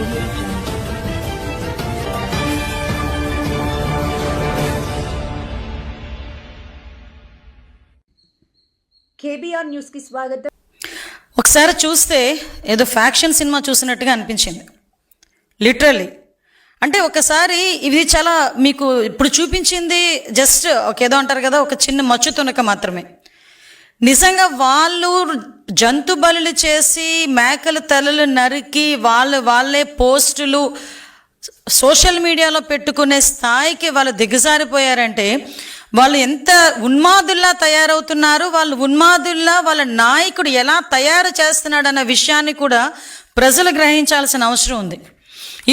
audio jungle. KBR news కి స్వాగతం. ఒకసారి చూస్తే ఏదో ఫ్యాక్షన్ సినిమా చూసినట్టుగా అనిపించింది లిటరల్లీ. అంటే ఒకసారి ఇది చాలా మీకు ఇప్పుడు చూపించింది జస్ట్ ఏదో అంటారు కదా, ఒక చిన్న మచ్చు తునక మాత్రమే. నిజంగా వాళ్ళు జంతు బలులు చేసి మేకల తలలు నరికి వాళ్ళే పోస్టులు సోషల్ మీడియాలో పెట్టుకునే స్థాయికి వాళ్ళు దిగజారిపోయారంటే వాళ్ళు ఎంత ఉన్మాదుల్లా తయారవుతున్నారు, వాళ్ళు ఉన్మాదుల్లా వాళ్ళ నాయకుడు ఎలా తయారు చేస్తున్నాడు అన్న విషయాన్ని కూడా ప్రజలు గ్రహించాల్సిన అవసరం ఉంది.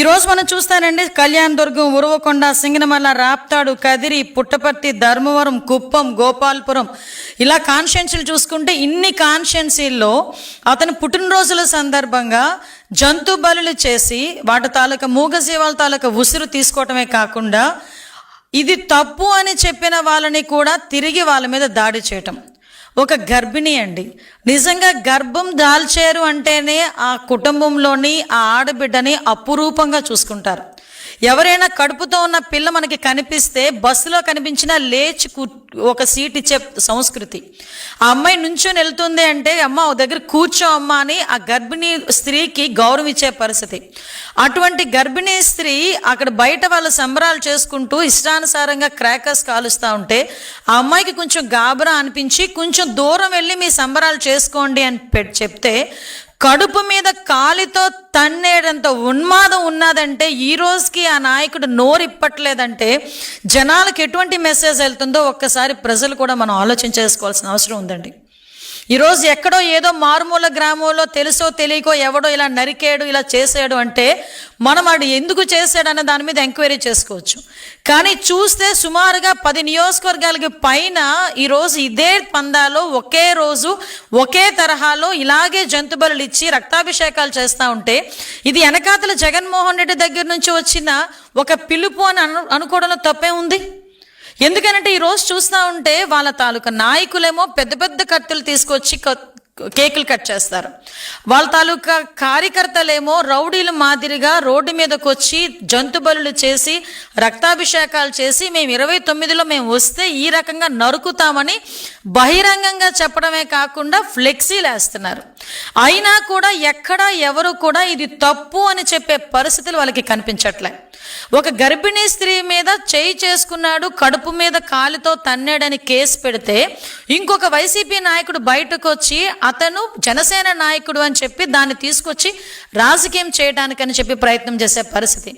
ఈరోజు మనం చూస్తానండి, కళ్యాణ్ దుర్గం, ఉరవకొండ, సింగనమల్ల, రాప్తాడు, కదిరి, పుట్టపర్తి, ధర్మవరం, కుప్పం, గోపాల్పురం, ఇలా కాన్స్టిట్యున్సీలు చూసుకుంటే ఇన్ని కాన్స్టిట్యున్సీల్లో అతని పుట్టినరోజుల సందర్భంగా జంతు బలులు చేసి వాటి తాలూకా మూగజీవాల తాలూకా ఉసురు తీసుకోవటమే కాకుండా ఇది తప్పు అని చెప్పిన వాళ్ళని కూడా తిరిగి వాళ్ళ మీద దాడి చేయటం. ఒక గర్భిణి అండి, నిజంగా గర్భం దాల్చారు అంటేనే ఆ కుటుంబంలోని ఆ ఆడబిడ్డని అపురూపంగా చూసుకుంటారు. ఎవరైనా కడుపుతో ఉన్న పిల్ల మనకి కనిపిస్తే బస్సులో కనిపించినా లేచి ఒక సీట్ ఇచ్చే సంస్కృతి. ఆ అమ్మాయి నుంచొని వెళ్తుంది అంటే అమ్మ ఓ దగ్గర కూర్చో అమ్మ అని ఆ గర్భిణీ స్త్రీకి గౌరవం ఇచ్చే పరిస్థితి. అటువంటి గర్భిణీ స్త్రీ అక్కడ బయట వాళ్ళ సంబరాలు చేసుకుంటూ ఇష్టానుసారంగా క్రాకర్స్ కాలుస్తూ ఉంటే ఆ అమ్మాయికి కొంచెం గాబరా అనిపించి కొంచెం దూరం వెళ్ళి మీ సంబరాలు చేసుకోండి అని చెప్తే కడుపు మీద కాలితో తన్నేడంత ఉన్మాదం ఉన్నదంటే ఈ రోజుకి ఆ నాయకుడు నోరిప్పట్లేదంటే జనాలకు ఎటువంటి మెసేజ్ వెళ్తుందో ఒక్కసారి ప్రజలు కూడా మనం ఆలోచించేసుకోవాల్సిన అవసరం ఉందండి. ఈరోజు ఎక్కడో ఏదో మారుమూల గ్రామంలో తెలుసో తెలియకో ఎవడో ఇలా నరికాడు ఇలా చేసాడు అంటే మనం వాడు ఎందుకు చేశాడు అనే దాని మీద ఎంక్వైరీ చేసుకోవచ్చు. కానీ చూస్తే సుమారుగా 10 నియోజకవర్గాలకి పైన ఈరోజు ఇదే పందాలో ఒకే రోజు ఒకే తరహాలో ఇలాగే జంతు బలులు ఇచ్చి రక్తాభిషేకాలు చేస్తూ ఉంటే ఇది వెనకాతల జగన్మోహన్ రెడ్డి దగ్గర నుంచి వచ్చిన ఒక పిలుపు అని అనుకోవడంలో తప్పే ఉంది. ఎందుకనంటే ఈరోజు చూస్తూ ఉంటే వాళ్ళ తాలూకా నాయకులేమో పెద్ద పెద్ద కత్తులు తీసుకొచ్చి కేకులు కట్ చేస్తారు. వాళ్ళ తాలూకా కార్యకర్తలేమో రౌడీలు మాదిరిగా రోడ్డు మీదకి వచ్చి జంతు బలులు చేసి రక్తాభిషేకాలు చేసి మేము 29లో మేము వస్తే ఈ రకంగా నరుకుతామని బహిరంగంగా చెప్పడమే కాకుండా ఫ్లెక్సీలు వేస్తున్నారు. అయినా కూడా ఎక్కడా ఎవరు కూడా ఇది తప్పు అని చెప్పే పరిస్థితులు వాళ్ళకి కనిపించట్లే. ఒక గర్భిణీ స్త్రీ మీద చేయి చేసుకున్నాడు, కడుపు మీద కాలుతో తన్నాడని కేసు పెడితే ఇంకొక వైసీపీ నాయకుడు బయటకు వచ్చి అతను జనసేన నాయకుడు అని చెప్పి దాన్ని తీసుకొచ్చి రాజకీయం చేయడానికని చెప్పి ప్రయత్నం చేసే పరిస్థితి.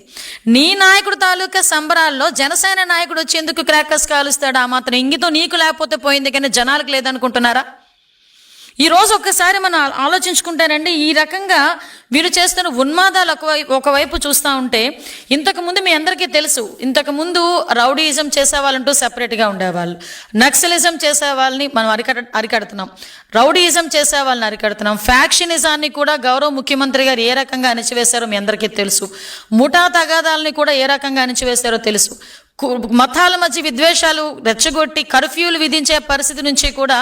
నీ నాయకుడు తాలూకా సంబరాల్లో జనసేన నాయకుడు వచ్చి ఎందుకు క్రాకర్స్ కాలుస్తాడు? ఆ మాత్రం ఇంగితో నీకు లేకపోతే పోయింది కానీ జనాలకు లేదనుకుంటున్నారా? ఈరోజు ఒక్కసారి మనం ఆలోచించుకుంటానండి, ఈ రకంగా వీరు చేస్తున్న ఉన్మాదాలు ఒకవైపు చూస్తూ ఉంటే ఇంతకుముందు మీ అందరికీ తెలుసు, ఇంతకుముందు రౌడీయిజం చేసేవాళ్ళంటూ సెపరేట్గా ఉండేవాళ్ళు, నక్సలిజం చేసే వాళ్ళని మనం అరికడుతున్నాం, రౌడీయిజం చేసే వాళ్ళని అరికడుతున్నాం, ఫ్యాక్షనిజాన్ని కూడా గౌరవ ముఖ్యమంత్రి గారు ఏ రకంగా అణిచివేశారో మీ అందరికీ తెలుసు, ముఠా తగాదాలని కూడా ఏ రకంగా అణిచివేశారో తెలుసు, మతాల మధ్య విద్వేషాలు రెచ్చగొట్టి కర్ఫ్యూలు విధించే పరిస్థితి నుంచి కూడా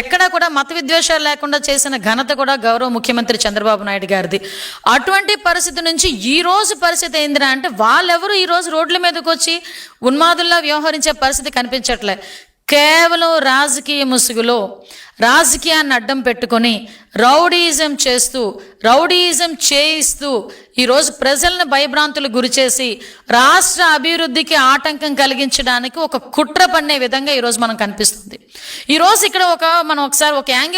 ఎక్కడా కూడా మత విద్వేషాలు లేకుండా చేసిన ఘనత కూడా గౌరవ ముఖ్యమంత్రి చంద్రబాబు నాయుడు గారిది. అటువంటి పరిస్థితి నుంచి ఈ రోజు పరిస్థితి ఏందిరా అంటే వాళ్ళెవరు ఈరోజు రోడ్ల మీదకి వచ్చి ఉన్మాదుల్లా వ్యవహరించే పరిస్థితి కనిపించట్లే. కేవలం రాజకీయ ముసుగులో రాజకీయాన్ని అడ్డం పెట్టుకొని రౌడీయిజం చేస్తూ రౌడీయిజం చేయిస్తూ ఈరోజు ప్రజలను భయభ్రాంతులు గురిచేసి రాష్ట్ర అభివృద్ధికి ఆటంకం కలిగించడానికి ఒక కుట్ర పన్నే విధంగా ఈరోజు మనం కనిపిస్తుంది. ఈరోజు ఇక్కడ మనం ఒకసారి ఒక యాంగిల్